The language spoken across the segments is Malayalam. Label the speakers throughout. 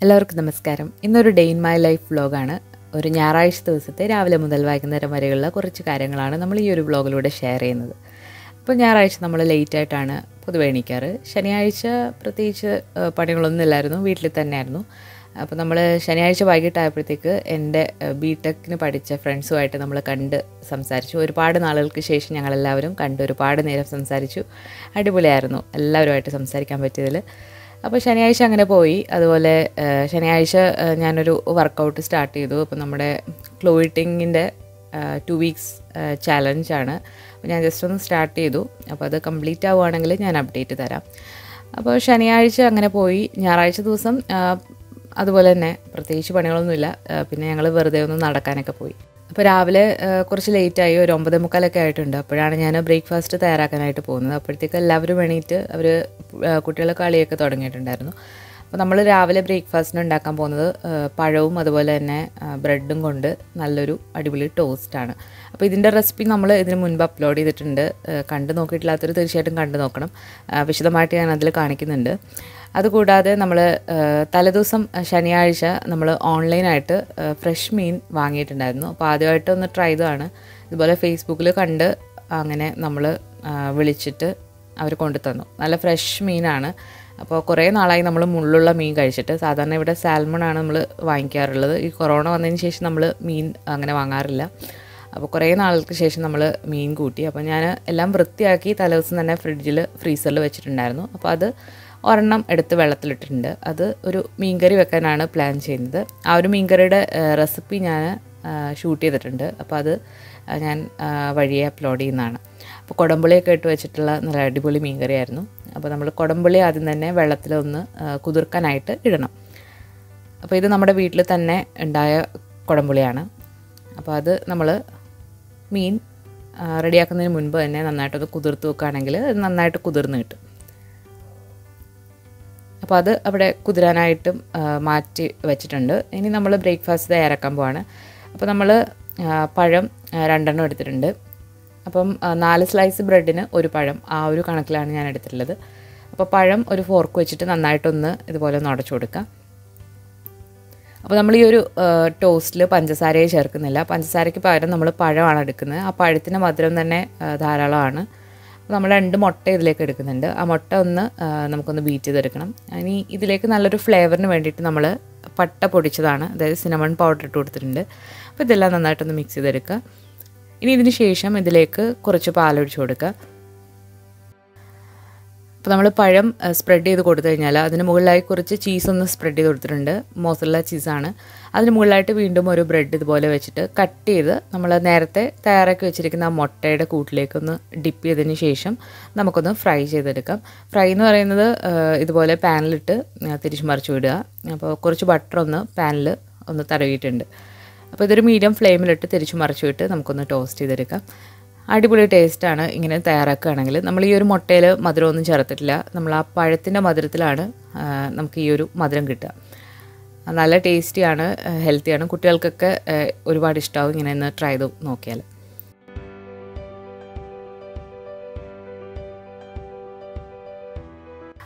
Speaker 1: എല്ലാവർക്കും നമസ്കാരം. ഇന്നൊരു ഡേ ഇൻ മൈ ലൈഫ് വ്ളോഗാണ്. ഒരു ഞായറാഴ്ച ദിവസത്തെ രാവിലെ മുതൽ വൈകുന്നേരം വരെയുള്ള കുറച്ച് കാര്യങ്ങളാണ് നമ്മൾ ഈ ഒരു വ്ളോഗിലൂടെ ഷെയർ ചെയ്യുന്നത്. അപ്പോൾ ഞായറാഴ്ച നമ്മൾ ലേറ്റായിട്ടാണ് പൊതുവെ എണീക്കാറ്. ശനിയാഴ്ച പ്രത്യേകിച്ച് പണികളൊന്നും ഇല്ലായിരുന്നു, വീട്ടിൽ തന്നെയായിരുന്നു. അപ്പോൾ നമ്മൾ ശനിയാഴ്ച വൈകിട്ടായപ്പോഴത്തേക്ക് എൻ്റെ ബിടെക്കിന് പഠിച്ച ഫ്രണ്ട്സുമായിട്ട് നമ്മൾ കണ്ട് സംസാരിച്ചു. ഒരുപാട് നാളുകൾക്ക് ശേഷം ഞങ്ങളെല്ലാവരും കണ്ട് ഒരുപാട് നേരം സംസാരിച്ചു. അടിപൊളിയായിരുന്നു എല്ലാവരുമായിട്ട് സംസാരിക്കാൻ പറ്റിയതിൽ. അപ്പോൾ ശനിയാഴ്ച അങ്ങനെ പോയി. അതുപോലെ ശനിയാഴ്ച ഞാനൊരു വർക്കൗട്ട് സ്റ്റാർട്ട് ചെയ്തു. അപ്പോൾ നമ്മുടെ ക്ലോയിറ്റിങ്ങിൻ്റെ 2 വീക്സ് ചാലഞ്ചാണ്. അപ്പോൾ ഞാൻ ജസ്റ്റ് ഒന്ന് സ്റ്റാർട്ട് ചെയ്തു. അപ്പോൾ അത് കംപ്ലീറ്റ് ആവുകയാണെങ്കിൽ ഞാൻ അപ്ഡേറ്റ് തരാം. അപ്പോൾ ശനിയാഴ്ച അങ്ങനെ പോയി. ഞായറാഴ്ച ദിവസം അതുപോലെ തന്നെ പ്രത്യേകിച്ച് പണികളൊന്നുമില്ല. പിന്നെ ഞങ്ങൾ വെറുതെ ഒന്ന് നടക്കാനൊക്കെ പോയി. അപ്പോൾ രാവിലെ കുറച്ച് ലേറ്റായി, ഒരു 9:45 ആയിട്ടുണ്ട്. അപ്പോഴാണ് ഞാൻ ബ്രേക്ക്ഫാസ്റ്റ് തയ്യാറാക്കാനായിട്ട് പോകുന്നത്. അപ്പോഴത്തേക്ക് എല്ലാവരും എണീറ്റ് അവർ കുട്ടികളെ കളിയൊക്കെ തുടങ്ങിയിട്ടുണ്ടായിരുന്നു. അപ്പോൾ നമ്മൾ രാവിലെ ബ്രേക്ക്ഫാസ്റ്റിന് ഉണ്ടാക്കാൻ പോകുന്നത് പഴവും അതുപോലെ തന്നെ ബ്രെഡും കൊണ്ട് നല്ലൊരു അടിപൊളി ടോസ്റ്റാണ്. അപ്പോൾ ഇതിൻ്റെ റെസിപ്പി നമ്മൾ ഇതിന് മുൻപ് അപ്ലോഡ് ചെയ്തിട്ടുണ്ട്. കണ്ടു നോക്കിയിട്ടില്ലാത്തവർ തീർച്ചയായിട്ടും കണ്ടു നോക്കണം. വിശദമായിട്ട് ഞാൻ അതിൽ കാണിക്കുന്നുണ്ട്. അതുകൂടാതെ നമ്മൾ തലേദിവസം ശനിയാഴ്ച നമ്മൾ ഓൺലൈനായിട്ട് ഫ്രഷ് മീൻ വാങ്ങിയിട്ടുണ്ടായിരുന്നു. അപ്പോൾ ആദ്യമായിട്ട് ഒന്ന് ട്രൈ ചെയ്തതാണ്. ഇതുപോലെ ഫേസ്ബുക്കിൽ കണ്ട് അങ്ങനെ നമ്മൾ വിളിച്ചിട്ട് അവർ കൊണ്ടു തന്നു. നല്ല ഫ്രഷ് മീനാണ്. അപ്പോൾ കുറേ നാളായി നമ്മൾ മുള്ളുള്ള മീൻ കഴിച്ചിട്ട്. സാധാരണ ഇവിടെ സാൽമണാണ് നമ്മൾ വാങ്ങിക്കാറുള്ളത്. ഈ കൊറോണ വന്നതിന് ശേഷം നമ്മൾ മീൻ അങ്ങനെ വാങ്ങാറില്ല. അപ്പോൾ കുറേ നാൾക്ക് ശേഷം നമ്മൾ മീൻ കൂട്ടി. അപ്പോൾ ഞാൻ എല്ലാം വൃത്തിയാക്കി തലേദിവസം തന്നെ ഫ്രീസറിൽ വെച്ചിട്ടുണ്ടായിരുന്നു. അപ്പോൾ അത് ഒരെണ്ണം എടുത്ത് വെള്ളത്തിലിട്ടിട്ടുണ്ട്. അത് ഒരു മീൻകറി വെക്കാനാണ് പ്ലാൻ ചെയ്യുന്നത്. ആ ഒരു മീൻകറിയുടെ റെസിപ്പി ഞാൻ ഷൂട്ട് ചെയ്തിട്ടുണ്ട്. അപ്പോൾ അത് ഞാൻ വഴിയെ അപ്ലോഡ് ചെയ്യുന്നതാണ്. അപ്പോൾ കുടംപുളിയൊക്കെ ഇട്ട് വെച്ചിട്ടുള്ള നല്ല അടിപൊളി മീൻകറിയായിരുന്നു. അപ്പോൾ നമ്മൾ കുടംപുളി ആദ്യം തന്നെ വെള്ളത്തിലൊന്ന് കുതിർക്കാനായിട്ട് ഇടണം. അപ്പോൾ ഇത് നമ്മുടെ വീട്ടിൽ തന്നെ ഉണ്ടായ കുടംപുളിയാണ്. അപ്പോൾ അത് നമ്മൾ മീൻ റെഡിയാക്കുന്നതിന് മുൻപ് തന്നെ നന്നായിട്ടൊന്ന് കുതിർത്ത് വെക്കുകയാണെങ്കിൽ അത് നന്നായിട്ട് കുതിർന്ന് കിട്ടും. അപ്പോൾ അത് അവിടെ കുതിരാനായിട്ടും മാറ്റി വെച്ചിട്ടുണ്ട്. ഇനി നമ്മൾ ബ്രേക്ക്ഫാസ്റ്റ് തയ്യാറാക്കാൻ പോവാണ്. അപ്പോൾ നമ്മൾ പഴം 2 എടുത്തിട്ടുണ്ട്. അപ്പം 4 സ്ലൈസ് ബ്രെഡിന് ഒരു പഴം, ആ ഒരു കണക്കിലാണ് ഞാൻ എടുത്തിട്ടുള്ളത്. അപ്പോൾ പഴം ഒരു ഫോർക്ക് വെച്ചിട്ട് നന്നായിട്ടൊന്ന് ഇതുപോലെ ഒന്ന് ഉടച്ചു കൊടുക്കുക. അപ്പോൾ നമ്മൾ ഈ ഒരു ടോസ്റ്റിൽ പഞ്ചസാരയെ ചേർക്കുന്നില്ല. പഞ്ചസാരയ്ക്ക് പകരം നമ്മൾ പഴമാണ് എടുക്കുന്നത്. ആ പഴത്തിൻ്റെ മധുരം തന്നെ ധാരാളമാണ്. നമ്മൾ 2 മുട്ട ഇതിലേക്ക് എടുക്കുന്നുണ്ട്. ആ മുട്ട ഒന്ന് നമുക്കൊന്ന് ബീറ്റ് ചെയ്തെടുക്കണം. ഇനി ഇതിലേക്ക് നല്ലൊരു ഫ്ലേവറിന് വേണ്ടിയിട്ട് നമ്മൾ പട്ട പൊടിച്ചതാണ്, അതായത് സിനമൺ പൗഡർ ഇട്ട് കൊടുത്തിട്ടുണ്ട്. അപ്പോൾ ഇതെല്ലാം നന്നായിട്ടൊന്ന് മിക്സ് ചെയ്തെടുക്കുക. ഇനി ഇതിന് ശേഷം ഇതിലേക്ക് കുറച്ച് പാലൊഴിച്ച് കൊടുക്കുക. അപ്പോൾ നമ്മൾ പഴം സ്പ്രെഡ് ചെയ്ത് കൊടുത്തു കഴിഞ്ഞാൽ അതിന് മുകളിലായി കുറച്ച് ചീസൊന്ന് സ്പ്രെഡ് ചെയ്ത് കൊടുത്തിട്ടുണ്ട്. മോസറല്ല ചീസാണ്. അതിന് മുകളിലായിട്ട് വീണ്ടും ഒരു ബ്രെഡ് ഇതുപോലെ വെച്ചിട്ട് കട്ട് ചെയ്ത് നമ്മൾ നേരത്തെ തയ്യാറാക്കി വെച്ചിരിക്കുന്ന ആ മുട്ടയുടെ കൂട്ടിലേക്കൊന്ന് ഡിപ്പ് ചെയ്തതിന് ശേഷം നമുക്കൊന്ന് ഫ്രൈ ചെയ്തെടുക്കാം. ഫ്രൈ എന്ന് പറയുന്നത് ഇതുപോലെ പാനിലിട്ട് തിരിച്ച് മറിച്ച് വിടുക. അപ്പോൾ കുറച്ച് ബട്ടർ ഒന്ന് പാനിൽ ഒന്ന് തടവിയിട്ടുണ്ട്. അപ്പോൾ ഇതൊരു മീഡിയം ഫ്ലെയിമിലിട്ട് തിരിച്ച് മറിച്ച് വിട്ട് നമുക്കൊന്ന് ടോസ്റ്റ് ചെയ്തെടുക്കാം. അടിപൊളി ടേസ്റ്റാണ് ഇങ്ങനെ തയ്യാറാക്കുകയാണെങ്കിൽ. നമ്മൾ ഈ ഒരു മുട്ടയിൽ മധുരമൊന്നും ചേർത്തിട്ടില്ല. നമ്മൾ ആ പഴത്തിൻ്റെ മധുരത്തിലാണ് നമുക്ക് ഈ ഒരു മധുരം കിട്ടുക. നല്ല ടേസ്റ്റിയാണ്, ഹെൽത്തിയാണ്. കുട്ടികൾക്കൊക്കെ ഒരുപാട് ഇഷ്ടമാവും ഇങ്ങനെ ഒന്ന് ട്രൈ ചെയ്ത് നോക്കിയാൽ.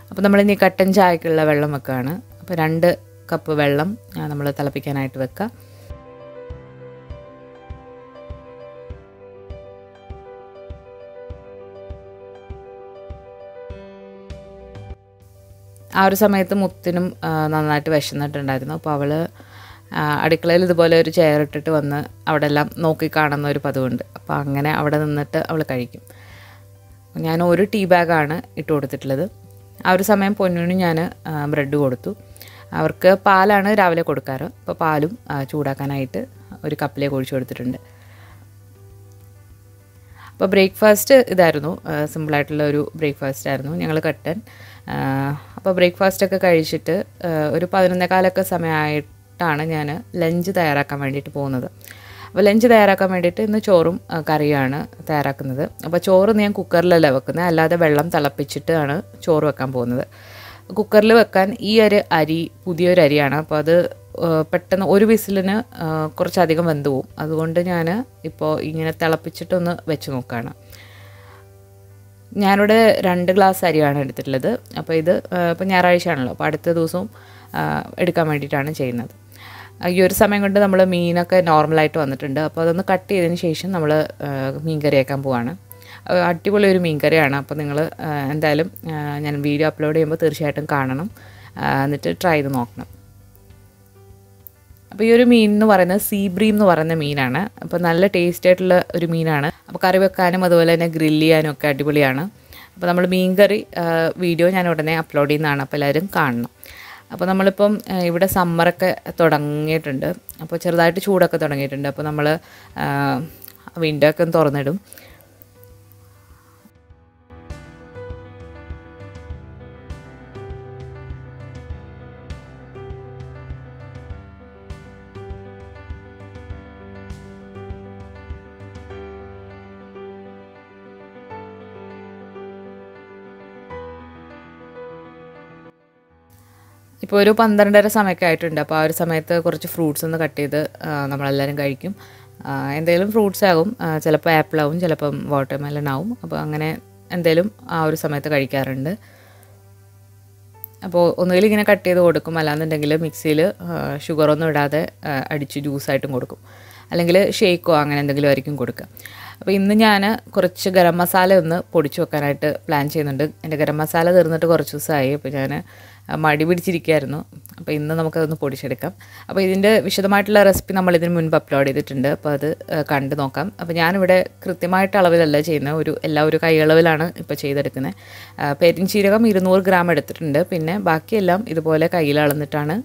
Speaker 1: അപ്പോൾ നമ്മളിനി കട്ടൻ ചായക്കുള്ള വെള്ളം വെക്കുകയാണ്. അപ്പോൾ 2 കപ്പ് വെള്ളം നമ്മൾ തിളപ്പിക്കാനായിട്ട് വെക്കുക. ആ ഒരു സമയത്ത് മുത്തിനും നന്നായിട്ട് വിശന്നിട്ടുണ്ടായിരുന്നു. അപ്പോൾ അവൾ അടുക്കളയിൽ ഇതുപോലെ ഒരു ചെയർ ഇട്ടിട്ട് വന്ന് അവിടെ എല്ലാം നോക്കി കാണുന്ന ഒരു പതിവുണ്ട്. അപ്പോൾ അങ്ങനെ അവിടെ നിന്നിട്ട് അവൾ കഴിക്കും. ഞാൻ ഒരു ടീ ബാഗാണ് ഇട്ട് കൊടുത്തിട്ടുള്ളത്. ആ ഒരു സമയം പൊന്നിനും ഞാൻ ബ്രെഡ് കൊടുത്തു. അവർക്ക് പാലാണ് രാവിലെ കൊടുക്കാറ്. അപ്പോൾ പാലും ചൂടാക്കാനായിട്ട് ഒരു കപ്പിലേക്ക് ഒഴിച്ചു കൊടുത്തിട്ടുണ്ട്. അപ്പോൾ ബ്രേക്ക്ഫാസ്റ്റ് ഇതായിരുന്നു, സിമ്പിളായിട്ടുള്ള ഒരു ബ്രേക്ക്ഫാസ്റ്റ് ആയിരുന്നു ഞങ്ങൾ കട്ടൻ. അപ്പോൾ ബ്രേക്ക്ഫാസ്റ്റൊക്കെ കഴിച്ചിട്ട് ഒരു 11:15 സമയമായിട്ടാണ് ഞാൻ ലഞ്ച് തയ്യാറാക്കാൻ വേണ്ടിയിട്ട് പോകുന്നത്. അപ്പോൾ ലഞ്ച് തയ്യാറാക്കാൻ വേണ്ടിയിട്ട് ഇന്ന് ചോറും കറിയാണ് തയ്യാറാക്കുന്നത്. അപ്പോൾ ചോറ് ഞാൻ കുക്കറിലല്ല വെക്കുന്നത്, അല്ലാതെ വെള്ളം തിളപ്പിച്ചിട്ടാണ് ചോറ് വെക്കാൻ പോകുന്നത്. കുക്കറിൽ വെക്കാൻ ഈ ഒരു അരി പുതിയൊരു അരിയാണ്. അപ്പോൾ അത് പെട്ടെന്ന് ഒരു വിസിലിന് കുറച്ചധികം വെന്ത് പോവും. അതുകൊണ്ട് ഞാൻ ഇപ്പോൾ ഇങ്ങനെ തിളപ്പിച്ചിട്ടൊന്ന് വെച്ച് നോക്കുകയാണ്. ഞാനിവിടെ 2 ഗ്ലാസ് അരിയാണ് എടുത്തിട്ടുള്ളത്. അപ്പോൾ ഇത് ഇപ്പോൾ ഞായറാഴ്ചയാണല്ലോ, അപ്പോൾ അടുത്ത ദിവസവും എടുക്കാൻ വേണ്ടിയിട്ടാണ് ചെയ്യുന്നത്. ഈ ഒരു സമയം കൊണ്ട് നമ്മൾ മീനൊക്കെ നോർമലായിട്ട് വന്നിട്ടുണ്ട്. അപ്പോൾ അതൊന്ന് കട്ട് ചെയ്തതിന് ശേഷം നമ്മൾ മീൻ കറി ആക്കാൻ പോവാണ്. അടിപൊളി ഒരു മീൻ കറിയാണ്. അപ്പോൾ നിങ്ങൾ എന്തായാലും ഞാൻ വീഡിയോ അപ്ലോഡ് ചെയ്യുമ്പോൾ തീർച്ചയായിട്ടും കാണണം, എന്നിട്ട് ട്രൈ ചെയ്ത് നോക്കണം. അപ്പോൾ ഈ ഒരു മീൻ എന്ന് പറയുന്നത് സീ ബ്രീം എന്ന് പറയുന്ന മീനാണ്. അപ്പോൾ നല്ല ടേസ്റ്റ് ആയിട്ടുള്ള ഒരു മീനാണ്. അപ്പോൾ കറി വെക്കാനും അതുപോലെ തന്നെ ഗ്രില്ല് ചെയ്യാനും ഒക്കെ അടിപൊളിയാണ്. അപ്പോൾ നമ്മൾ മീൻ കറി വീഡിയോ ഞാൻ ഉടനെ അപ്ലോഡ് ചെയ്യുന്നതാണ്, അപ്പോൾ എല്ലാവരും കാണണം. അപ്പോൾ നമ്മളിപ്പം ഇവിടെ സമ്മറൊക്കെ തുടങ്ങിയിട്ടുണ്ട്. അപ്പോൾ ചെറുതായിട്ട് ചൂടൊക്കെ തുടങ്ങിയിട്ടുണ്ട്. അപ്പോൾ നമ്മൾ വിൻഡോ ഒക്കെ ഒന്ന് തുറന്നിടും. ഇപ്പോൾ ഒരു 12:30 സമയമൊക്കെ ആയിട്ടുണ്ട്. അപ്പോൾ ആ ഒരു സമയത്ത് കുറച്ച് ഫ്രൂട്ട്സ് ഒന്ന് കട്ട് ചെയ്ത് നമ്മളെല്ലാവരും കഴിക്കും. എന്തെങ്കിലും ഫ്രൂട്ട്സ് ആകും, ചിലപ്പോൾ ആപ്പിൾ ആവും, ചിലപ്പം വാട്ടർമെലൺ ആവും. അപ്പോൾ അങ്ങനെ എന്തെങ്കിലും ആ ഒരു സമയത്ത് കഴിക്കാറുണ്ട്. അപ്പോൾ ഒന്നുകിൽ ഇങ്ങനെ കട്ട് ചെയ്ത് കൊടുക്കും, അല്ലാന്നുണ്ടെങ്കിൽ മിക്സിയിൽ ഷുഗറൊന്നും ഇടാതെ അടിച്ച് ജ്യൂസായിട്ടും കൊടുക്കും, അല്ലെങ്കിൽ ഷേക്കോ അങ്ങനെ എന്തെങ്കിലും ആയിരിക്കും കൊടുക്കുക. അപ്പോൾ ഇന്ന് ഞാൻ കുറച്ച് ഗരം മസാല ഒന്ന് പൊടിച്ച് വെക്കാനായിട്ട് പ്ലാൻ ചെയ്യുന്നുണ്ട്. എൻ്റെ ഗരം മസാല തീർന്നിട്ട് കുറച്ച് ദിവസമായി. അപ്പോൾ ഞാൻ മടി പിടിച്ചിരിക്കുകയായിരുന്നു. അപ്പോൾ ഇന്ന് നമുക്കതൊന്ന് പൊടിച്ചെടുക്കാം. അപ്പോൾ ഇതിൻ്റെ വിശദമായിട്ടുള്ള റെസിപ്പി നമ്മളിതിന് മുൻപ് അപ്ലോഡ് ചെയ്തിട്ടുണ്ട്. അപ്പോൾ അത് കണ്ടു നോക്കാം. അപ്പോൾ ഞാനിവിടെ കൃത്യമായിട്ട് അളവിലല്ല ചെയ്യുന്നത്, ഒരു കൈയളവിലാണ് ഇപ്പോൾ ചെയ്തെടുക്കുന്നത്. പെരിഞ്ചീരകം 200 ഗ്രാം എടുത്തിട്ടുണ്ട്. പിന്നെ ബാക്കിയെല്ലാം ഇതുപോലെ കയ്യിൽ അളന്നിട്ടാണ്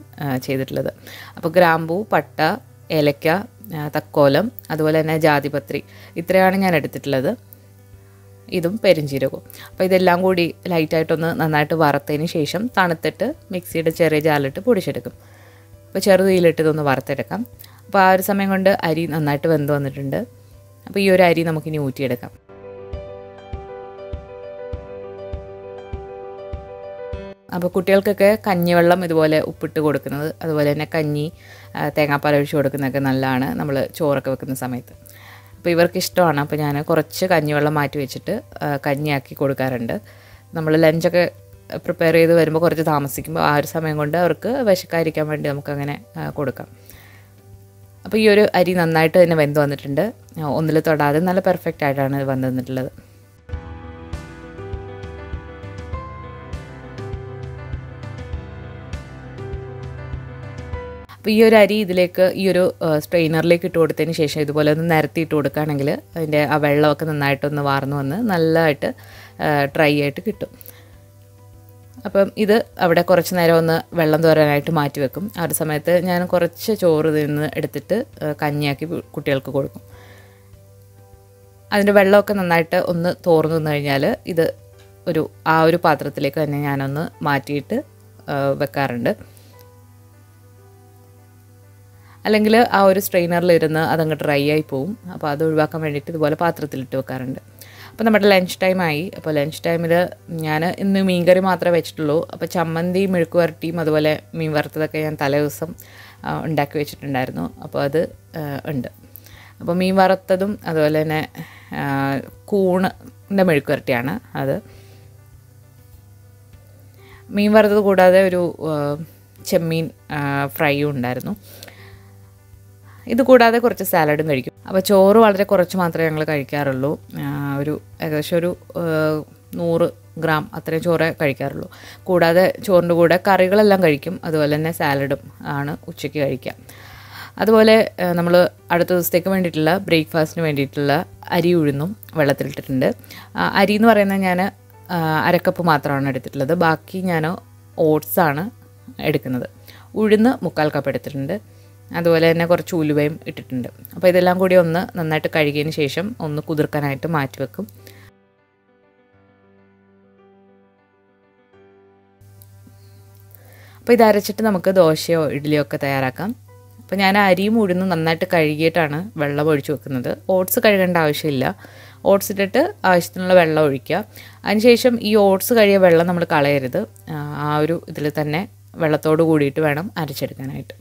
Speaker 1: ചെയ്തിട്ടുള്ളത്. അപ്പോൾ ഗ്രാമ്പൂ, പട്ട, ഏലക്ക, തക്കോലം, അതുപോലെ തന്നെ ജാതിപത്രി, ഇത്രയാണ് ഞാൻ എടുത്തിട്ടുള്ളത്. ഇതും പെരിഞ്ചീരകവും. അപ്പോൾ ഇതെല്ലാം കൂടി ലൈറ്റായിട്ടൊന്ന് നന്നായിട്ട് വറുത്തതിന് ശേഷം തണുത്തിട്ട് മിക്സിയുടെ ചെറിയ ജാലിട്ട് പൊടിച്ചെടുക്കും. അപ്പോൾ ചെറുതീയിലിട്ട് ഇതൊന്ന് വറുത്തെടുക്കാം. അപ്പോൾ ആ ഒരു സമയം കൊണ്ട് അരി നന്നായിട്ട് വെന്ത് വന്നിട്ടുണ്ട്. അപ്പോൾ ഈ ഒരു അരി നമുക്കിനി ഊറ്റിയെടുക്കാം. അപ്പോൾ കുട്ടികൾക്കൊക്കെ കഞ്ഞിവെള്ളം ഇതുപോലെ ഉപ്പിട്ട് കൊടുക്കുന്നത്, അതുപോലെ തന്നെ കഞ്ഞി തേങ്ങാപ്പാൽ ഒഴിച്ച് കൊടുക്കുന്നതൊക്കെ നല്ലതാണ് നമ്മൾ ചോറൊക്കെ വെക്കുന്ന സമയത്ത്. അപ്പോൾ ഇവർക്ക് ഇഷ്ടമാണ്. അപ്പോൾ ഞാൻ കുറച്ച് കഞ്ഞിവെള്ളം മാറ്റി വെച്ചിട്ട് കഞ്ഞിയാക്കി കൊടുക്കാറുണ്ട്. നമ്മൾ ലഞ്ചൊക്കെ പ്രിപ്പയർ ചെയ്ത് വരുമ്പോൾ കുറച്ച് താമസിക്കുമ്പോൾ ആ ഒരു സമയം കൊണ്ട് അവർക്ക് വിശക്കാതിരിക്കാൻ വേണ്ടി നമുക്കങ്ങനെ കൊടുക്കാം. അപ്പോൾ ഈ ഒരു അരി നന്നായിട്ട് തന്നെ വെന്ത് വന്നിട്ടുണ്ട്. ഒന്നിൽ തൊടാതെ നല്ല പെർഫെക്റ്റ് ആയിട്ടാണ് വെന്ത് വന്നിട്ടുള്ളത്. അപ്പോൾ ഈ ഒരു അരി ഇതിലേക്ക് ഈ ഒരു സ്ട്രെയിനറിലേക്ക് ഇട്ട് കൊടുത്തതിന് ശേഷം ഇതുപോലെ ഒന്ന് നിരത്തി ഇട്ട് കൊടുക്കുകയാണെങ്കിൽ അതിൻ്റെ ആ വെള്ളമൊക്കെ നന്നായിട്ടൊന്ന് വാർന്നു വന്ന് നല്ലതായിട്ട് ഡ്രൈ ആയിട്ട് കിട്ടും. അപ്പം ഇത് അവിടെ കുറച്ച് നേരം ഒന്ന് വെള്ളം തോരാനായിട്ട് മാറ്റി വെക്കും. ആ ഒരു സമയത്ത് ഞാൻ കുറച്ച് ചോറ് നിന്ന് എടുത്തിട്ട് കഞ്ഞിയാക്കി കുട്ടികൾക്ക് കൊടുക്കും. അതിൻ്റെ വെള്ളമൊക്കെ നന്നായിട്ട് ഒന്ന് തോർന്നു വന്നു കഴിഞ്ഞാൽ ഇത് ആ ഒരു പാത്രത്തിലേക്ക് തന്നെ ഞാനൊന്ന് മാറ്റിയിട്ട് വെക്കാറുണ്ട്. അല്ലെങ്കിൽ ആ ഒരു സ്ട്രെയിനറിലിരുന്ന് അതങ്ങ് ഡ്രൈ ആയി പോവും. അപ്പോൾ അത് ഒഴിവാക്കാൻ വേണ്ടിയിട്ട് ഇതുപോലെ പാത്രത്തിലിട്ട് വെക്കാറുണ്ട്. അപ്പോൾ നമ്മുടെ ലഞ്ച് ടൈമായി. അപ്പോൾ ലഞ്ച് ടൈമിൽ ഞാൻ ഇന്ന് മീൻകറി മാത്രമേ വെച്ചിട്ടുള്ളൂ. അപ്പോൾ ചമ്മന്തിയും മെഴുക്ക് വരട്ടിയും അതുപോലെ മീൻ വറുത്തതൊക്കെ ഞാൻ തലേ ദിവസം ഉണ്ടാക്കി വെച്ചിട്ടുണ്ടായിരുന്നു. അപ്പോൾ അത് ഉണ്ട്. അപ്പോൾ മീൻ വറുത്തതും അതുപോലെ തന്നെ കൂണിൻ്റെ മെഴുക്ക് വരട്ടിയാണ് അത്. മീൻ വറുത്തത് കൂടാതെ ഒരു ചെമ്മീൻ ഫ്രൈയും ഉണ്ടായിരുന്നു. ഇത് കൂടാതെ കുറച്ച് സാലഡും കഴിക്കും. അപ്പോൾ ചോറ് വളരെ കുറച്ച് മാത്രമേ ഞങ്ങൾ കഴിക്കാറുള്ളൂ. ഏകദേശം ഒരു 100 ഗ്രാം അത്രയും ചോറേ കഴിക്കാറുള്ളൂ. കൂടാതെ ചോറിൻ്റെ കൂടെ കറികളെല്ലാം കഴിക്കും. അതുപോലെ തന്നെ സാലഡും ആണ് ഉച്ചയ്ക്ക് കഴിക്കുക. അതുപോലെ നമ്മൾ അടുത്ത ദിവസത്തേക്ക് വേണ്ടിയിട്ടുള്ള ബ്രേക്ക്ഫാസ്റ്റിന് വേണ്ടിയിട്ടുള്ള അരി ഉഴുന്നും വെള്ളത്തിലിട്ടിട്ടുണ്ട്. അരി എന്ന് പറയുന്നത് ഞാൻ 1/2 കപ്പ് മാത്രമാണ് എടുത്തിട്ടുള്ളത്. ബാക്കി ഞാൻ ഓട്സാണ് എടുക്കുന്നത്. ഉഴുന്ന് 3/4 കപ്പ് എടുത്തിട്ടുണ്ട്. അതുപോലെ തന്നെ കുറച്ച് ഉലുവയും ഇട്ടിട്ടുണ്ട്. അപ്പോൾ ഇതെല്ലാം കൂടി ഒന്ന് നന്നായിട്ട് കഴുകിയതിന് ശേഷം ഒന്ന് കുതിർക്കാനായിട്ട് മാറ്റി വെക്കും. അപ്പോൾ ഇത് അരച്ചിട്ട് നമുക്ക് ദോശയോ ഇഡ്ഡലിയോ ഒക്കെ തയ്യാറാക്കാം. അപ്പോൾ ഞാൻ അരിയും ഉഴുന്നും നന്നായിട്ട് കഴുകിയിട്ടാണ് വെള്ളം ഒഴിച്ച് വെക്കുന്നത്. ഓട്സ് കഴുകേണ്ട ആവശ്യമില്ല. ഓട്സ് ഇട്ടിട്ട് ആവശ്യത്തിനുള്ള വെള്ളം ഒഴിക്കുക. അതിനുശേഷം ഈ ഓട്സ് കഴുകിയ വെള്ളം നമ്മൾ കളയരുത്. ആ ഒരു ഇതിൽ തന്നെ വെള്ളത്തോട് കൂടിയിട്ട് വേണം അരച്ചെടുക്കാനായിട്ട്.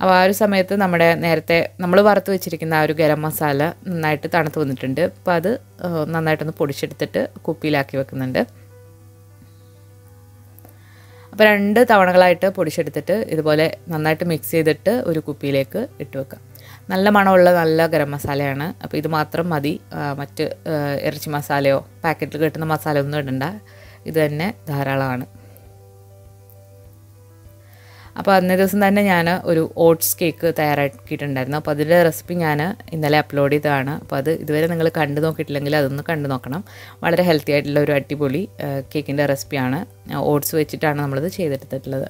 Speaker 1: അപ്പോൾ ആ ഒരു സമയത്ത് നേരത്തെ നമ്മൾ വറുത്ത് വെച്ചിരിക്കുന്ന ആ ഒരു ഗരം മസാല നന്നായിട്ട് തണുത്ത് വന്നിട്ടുണ്ട്. അപ്പോൾ അത് നന്നായിട്ടൊന്ന് പൊടിച്ചെടുത്തിട്ട് കുപ്പിയിലാക്കി വെക്കുന്നുണ്ട്. അപ്പോൾ 2 തവണകളായിട്ട് പൊടിച്ചെടുത്തിട്ട് ഇതുപോലെ നന്നായിട്ട് മിക്സ് ചെയ്തിട്ട് ഒരു കുപ്പിയിലേക്ക് ഇട്ട് വെക്കാം. നല്ല മണമുള്ള നല്ല ഗരം മസാലയാണ്. അപ്പോൾ ഇത് മാത്രം മതി. മറ്റ് ഇറച്ചി മസാലയോ പാക്കറ്റിൽ കിട്ടുന്ന മസാല ഒന്നും ഇടണ്ട. ഇത് തന്നെ ധാരാളമാണ്. അപ്പോൾ അന്നേ ദിവസം തന്നെ ഞാൻ ഒരു ഓട്സ് കേക്ക് തയ്യാറാക്കിയിട്ടുണ്ടായിരുന്നു. അപ്പോൾ അതിൻ്റെ റെസിപ്പി ഞാൻ ഇന്നലെ അപ്ലോഡ് ചെയ്തതാണ്. അപ്പോൾ അത് ഇതുവരെ നിങ്ങൾ കണ്ടു നോക്കിയിട്ടില്ലെങ്കിൽ അതൊന്ന് കണ്ടു നോക്കണം. വളരെ ഹെൽത്തി ആയിട്ടുള്ള ഒരു അടിപൊളി കേക്കിൻ്റെ റെസിപ്പിയാണ്. ഓട്സ് വെച്ചിട്ടാണ് നമ്മളിത് ചെയ്തെടുത്തിട്ടുള്ളത്.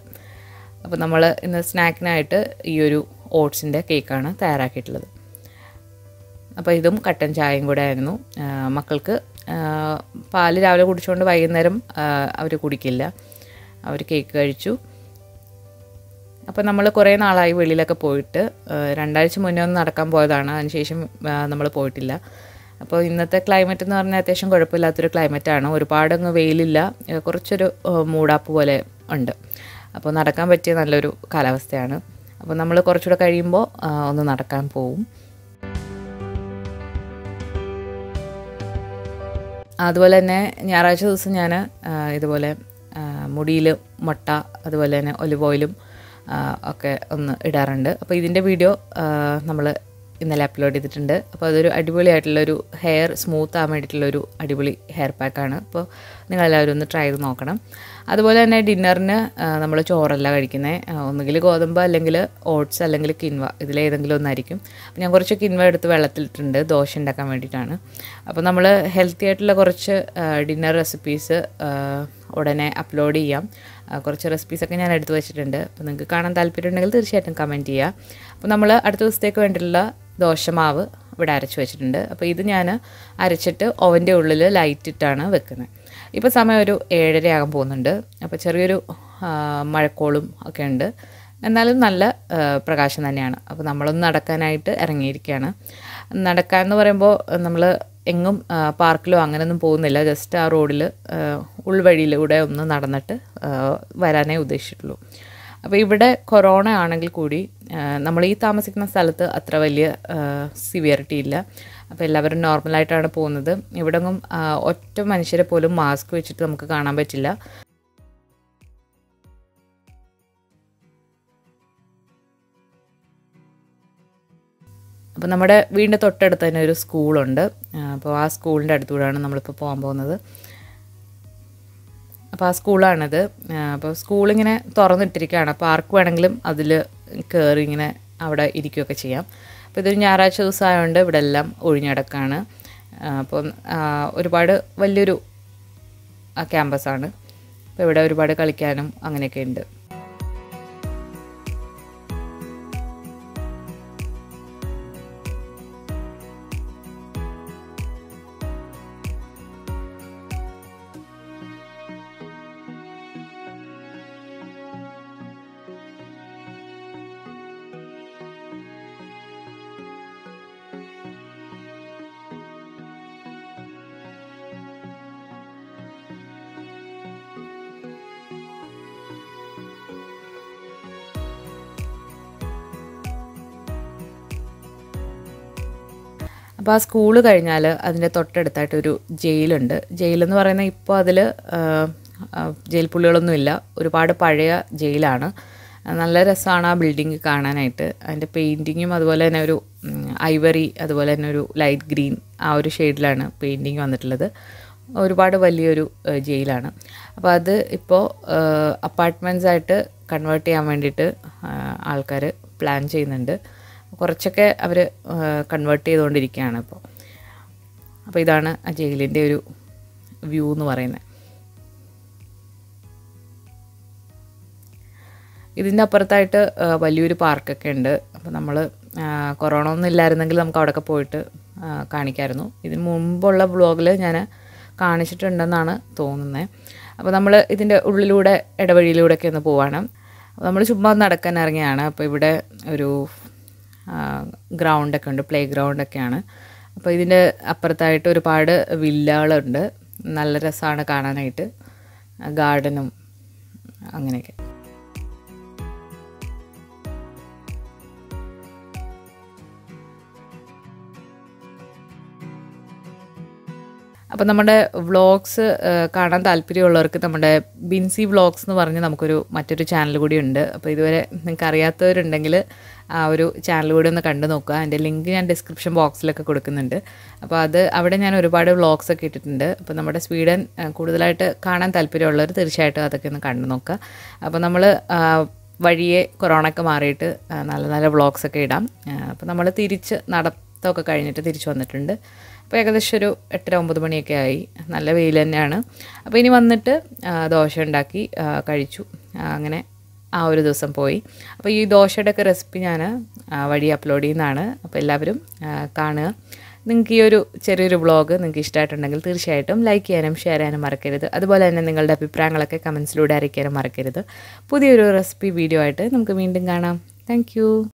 Speaker 1: അപ്പോൾ നമ്മൾ ഇന്ന് സ്നാക്കിനായിട്ട് ഈ ഒരു ഓട്സിൻ്റെ കേക്കാണ് തയ്യാറാക്കിയിട്ടുള്ളത്. അപ്പോൾ ഇതും കട്ടൻ ചായയും കൂടെ ആയിരുന്നു. മക്കൾക്ക് പാല് രാവിലെ കുടിച്ചുകൊണ്ട് വൈകുന്നേരം അവർ കുടിക്കില്ല. അവർ കേക്ക് കഴിച്ചു. അപ്പോൾ നമ്മൾ കുറേ നാളായി വെളിയിലൊക്കെ പോയിട്ട് 2 ആഴ്ച മുന്നേ ഒന്ന് നടക്കാൻ പോയതാണ്. അതിനുശേഷം നമ്മൾ പോയിട്ടില്ല. അപ്പോൾ ഇന്നത്തെ ക്ലൈമറ്റ് എന്ന് പറഞ്ഞാൽ അത്യാവശ്യം കുഴപ്പമില്ലാത്തൊരു ക്ലൈമറ്റാണ്. ഒരുപാടങ്ങ് വെയിലില്ല, കുറച്ചൊരു മൂടാപ്പ് പോലെ ഉണ്ട്. അപ്പോൾ നടക്കാൻ പറ്റിയ നല്ലൊരു കാലാവസ്ഥയാണ്. അപ്പോൾ നമ്മൾ കുറച്ചുകൂടെ കഴിയുമ്പോൾ ഒന്ന് നടക്കാൻ പോവും. അതുപോലെ തന്നെ ഞായറാഴ്ച ദിവസം ഞാൻ ഇതുപോലെ മുടിയിൽ മുട്ട അതുപോലെ തന്നെ ഒലിവ് ഓയിലും ഒക്കെ ഒന്ന് ഇടാറുണ്ട്. അപ്പോൾ ഇതിൻ്റെ വീഡിയോ നമ്മൾ ഇന്നലെ അപ്ലോഡ് ചെയ്തിട്ടുണ്ട്. അപ്പോൾ അതൊരു അടിപൊളിയായിട്ടുള്ളൊരു ഹെയർ സ്മൂത്ത് ആകാൻ വേണ്ടിയിട്ടുള്ളൊരു അടിപൊളി ഹെയർ പാക്കാണ്. അപ്പോൾ നിങ്ങളെല്ലാവരും ഒന്ന് ട്രൈ ചെയ്ത് നോക്കണം. അതുപോലെ തന്നെ ഡിന്നറിന് നമ്മൾ ചോറല്ല കഴിക്കുന്നത്. ഒന്നുകിൽ ഗോതമ്പ് അല്ലെങ്കിൽ ഓട്സ് അല്ലെങ്കിൽ കിൻവ, ഇതിലേതെങ്കിലും ഒന്നായിരിക്കും. അപ്പോൾ ഞാൻ കുറച്ച് കിൻവ എടുത്ത് വെള്ളത്തിലിട്ടുണ്ട് ദോശ ഉണ്ടാക്കാൻ വേണ്ടിയിട്ടാണ്. അപ്പോൾ നമ്മൾ ഹെൽത്തി ആയിട്ടുള്ള കുറച്ച് ഡിന്നർ റെസിപ്പീസ് ഉടനെ അപ്ലോഡ് ചെയ്യാം. കുറച്ച് റെസിപ്പീസൊക്കെ ഞാൻ എടുത്ത് വെച്ചിട്ടുണ്ട്. അപ്പോൾ നിങ്ങൾക്ക് കാണാൻ താല്പര്യമുണ്ടെങ്കിൽ തീർച്ചയായിട്ടും കമൻറ്റ് ചെയ്യുക. അപ്പോൾ നമ്മൾ അടുത്ത ദിവസത്തേക്ക് വേണ്ടിയിട്ടുള്ള ദോശമാവ് ഇവിടെ അരച്ച് വെച്ചിട്ടുണ്ട്. അപ്പോൾ ഇത് ഞാൻ അരച്ചിട്ട് ഓവൻ്റെ ഉള്ളിൽ ലൈറ്റ് ഇട്ടാണ് വെക്കുന്നത്. ഇപ്പോൾ സമയം ഒരു 7:30 ആകാൻ പോകുന്നുണ്ട്. അപ്പോൾ ചെറിയൊരു മഴക്കോളും ഒക്കെ ഉണ്ട്, എന്നാലും നല്ല പ്രകാശം തന്നെയാണ്. അപ്പോൾ നമ്മളൊന്ന് നടക്കാനായിട്ട് ഇറങ്ങിയിരിക്കുകയാണ്. നടക്കാൻ എന്ന് പറയുമ്പോൾ നമ്മൾ എങ്ങും പാർക്കിലോ അങ്ങനെയൊന്നും പോകുന്നില്ല. ജസ്റ്റ് ആ റോഡിൽ ഉൾവഴിയിലൂടെ ഒന്ന് നടന്നിട്ട് വരാനേ ഉദ്ദേശിച്ചിട്ടുള്ളൂ. അപ്പോൾ ഇവിടെ കൊറോണ ആണെങ്കിൽ കൂടി നമ്മൾ ഈ താമസിക്കുന്ന സ്ഥലത്ത് അത്ര വലിയ സിവിയറിറ്റി ഇല്ല. അപ്പോൾ എല്ലാവരും നോർമലായിട്ടാണ് പോകുന്നത്. ഇവിടെങ്ങും ഒറ്റ മനുഷ്യരെ പോലും മാസ്ക് വെച്ചിട്ട് നമുക്ക് കാണാൻ പറ്റില്ല. അപ്പോൾ നമ്മുടെ വീടിൻ്റെ തൊട്ടടുത്ത് തന്നെ ഒരു സ്കൂളുണ്ട്. അപ്പോൾ ആ സ്കൂളിൻ്റെ അടുത്തൂടെയാണ് നമ്മളിപ്പോൾ പോകാൻ പോകുന്നത്. അപ്പോൾ ആ സ്കൂളാണിത്. അപ്പോൾ സ്കൂളിങ്ങനെ തുറന്നിട്ടിരിക്കുകയാണ്. അപ്പോൾ ആർക്ക് വേണമെങ്കിലും അതിൽ കയറി ഇങ്ങനെ അവിടെ ഇരിക്കുകയൊക്കെ ചെയ്യാം. അപ്പോൾ ഇതൊരു ഞായറാഴ്ച ദിവസം ആയതുകൊണ്ട് ഇവിടെ എല്ലാം ഒഴിഞ്ഞടക്കാണ്. അപ്പോൾ ഒരുപാട് വലിയൊരു ക്യാമ്പസാണ്. അപ്പോൾ ഇവിടെ ഒരുപാട് കളിക്കാനും അങ്ങനെയൊക്കെ ഉണ്ട്. അപ്പോൾ ആ സ്കൂള് കഴിഞ്ഞാൽ അതിൻ്റെ തൊട്ടടുത്തായിട്ടൊരു ജയിലുണ്ട്. ജയിലെന്ന് പറയുന്നത് ഇപ്പോൾ അതിൽ ജയിൽ പുള്ളികളൊന്നുമില്ല. ഒരുപാട് പഴയ ജയിലാണ്. നല്ല രസമാണ് ആ ബിൽഡിങ് കാണാനായിട്ട്. അതിൻ്റെ പെയിൻറ്റിങ്ങും അതുപോലെ തന്നെ ഒരു ഐവറി അതുപോലെ തന്നെ ഒരു ലൈറ്റ് ഗ്രീൻ ആ ഒരു ഷെയ്ഡിലാണ് പെയിൻറ്റിങ് വന്നിട്ടുള്ളത്. ഒരുപാട് വലിയൊരു ജയിലാണ്. അപ്പോൾ അത് ഇപ്പോൾ അപ്പാർട്ട്മെൻറ്റ്സ് ആയിട്ട് കൺവേർട്ട് ചെയ്യാൻ വേണ്ടിയിട്ട് ആൾക്കാർ പ്ലാൻ ചെയ്യുന്നുണ്ട്. കുറച്ചൊക്കെ അവർ കൺവേർട്ട് ചെയ്തുകൊണ്ടിരിക്കുകയാണ് ഇപ്പോൾ. അപ്പോൾ ഇതാണ് ആ ജയിലിൻ്റെ ഒരു വ്യൂ എന്ന് പറയുന്നത്. ഇതിൻ്റെ അപ്പുറത്തായിട്ട് വലിയൊരു പാർക്കൊക്കെ ഉണ്ട്. അപ്പോൾ നമ്മൾ കൊറോണ ഒന്നും ഇല്ലായിരുന്നെങ്കിൽ നമുക്ക് അവിടെയൊക്കെ പോയിട്ട് കാണിക്കാമായിരുന്നു. ഇതിന് മുമ്പുള്ള വ്ളോഗിൽ ഞാൻ കാണിച്ചിട്ടുണ്ടെന്നാണ് തോന്നുന്നത്. അപ്പോൾ നമ്മൾ ഇതിൻ്റെ ഉള്ളിലൂടെ ഇടവഴിയിലൂടെയൊക്കെ ഒന്ന് പോവാണ്. നമ്മൾ ചുമ്മാ നടക്കാൻ ഇറങ്ങിയാണ്. അപ്പോൾ ഇവിടെ ഒരു ഗ്രൗണ്ടൊക്കെ ഉണ്ട്, പ്ലേ ഗ്രൗണ്ടൊക്കെയാണ്. അപ്പോൾ ഇതിൻ്റെ അപ്പുറത്തായിട്ട് ഒരുപാട് വില്ലകളുണ്ട്. നല്ല രസമാണ് കാണാനായിട്ട്, ഗാർഡനും അങ്ങനെയൊക്കെ. അപ്പോൾ നമ്മുടെ വ്ളോഗ്സ് കാണാൻ താല്പര്യമുള്ളവർക്ക് നമ്മുടെ ബിൻസി വ്ളോഗ്സ് എന്ന് പറഞ്ഞ് മറ്റൊരു ചാനൽ കൂടി ഉണ്ട്. അപ്പോൾ ഇതുവരെ നിങ്ങൾക്ക് അറിയാത്തവരുണ്ടെങ്കിൽ ആ ഒരു ചാനൽ കൂടി ഒന്ന് കണ്ടു നോക്കുക. അതിൻ്റെ ലിങ്ക് ഞാൻ ഡിസ്ക്രിപ്ഷൻ ബോക്സിലൊക്കെ കൊടുക്കുന്നുണ്ട്. അപ്പോൾ അവിടെ ഞാൻ ഒരുപാട് വ്ളോഗ്സ് ഒക്കെ ഇട്ടിട്ടുണ്ട്. അപ്പോൾ നമ്മുടെ സ്വീഡൻ കൂടുതലായിട്ട് കാണാൻ താല്പര്യമുള്ളവർ തീർച്ചയായിട്ടും അതൊക്കെ ഒന്ന് കണ്ടു നോക്കുക. അപ്പോൾ നമ്മൾ വഴിയെ കൊറോണയൊക്കെ മാറിയിട്ട് നല്ല നല്ല വ്ളോഗ്സൊക്കെ ഇടാം. അപ്പോൾ നമ്മൾ നടത്തമൊക്കെ കഴിഞ്ഞിട്ട് തിരിച്ചു വന്നിട്ടുണ്ട്. അപ്പോൾ ഏകദേശം ഒരു 8-9 മണിയൊക്കെ ആയി. നല്ല വെയിൽ തന്നെയാണ്. അപ്പോൾ ഇനി വന്നിട്ട് ദോശ ഉണ്ടാക്കി കഴിച്ചു. അങ്ങനെ ആ ഒരു ദിവസം പോയി. അപ്പോൾ ഈ ദോശയുടെയൊക്കെ റെസിപ്പി ഞാൻ വഴി അപ്ലോഡ് ചെയ്യുന്നതാണ്. അപ്പോൾ എല്ലാവരും കാണുക. നിങ്ങൾക്ക് ഈ ഒരു ചെറിയൊരു വ്ളോഗ് നിങ്ങൾക്ക് ഇഷ്ടമായിട്ടുണ്ടെങ്കിൽ തീർച്ചയായിട്ടും ലൈക്ക് ചെയ്യാനും ഷെയർ ചെയ്യാനും മറക്കരുത്. അതുപോലെ തന്നെ നിങ്ങളുടെ അഭിപ്രായങ്ങളൊക്കെ കമൻസിലൂടെ അറിയിക്കാനും മറക്കരുത്. പുതിയൊരു റെസിപ്പി വീഡിയോ ആയിട്ട് നമുക്ക് വീണ്ടും കാണാം. താങ്ക്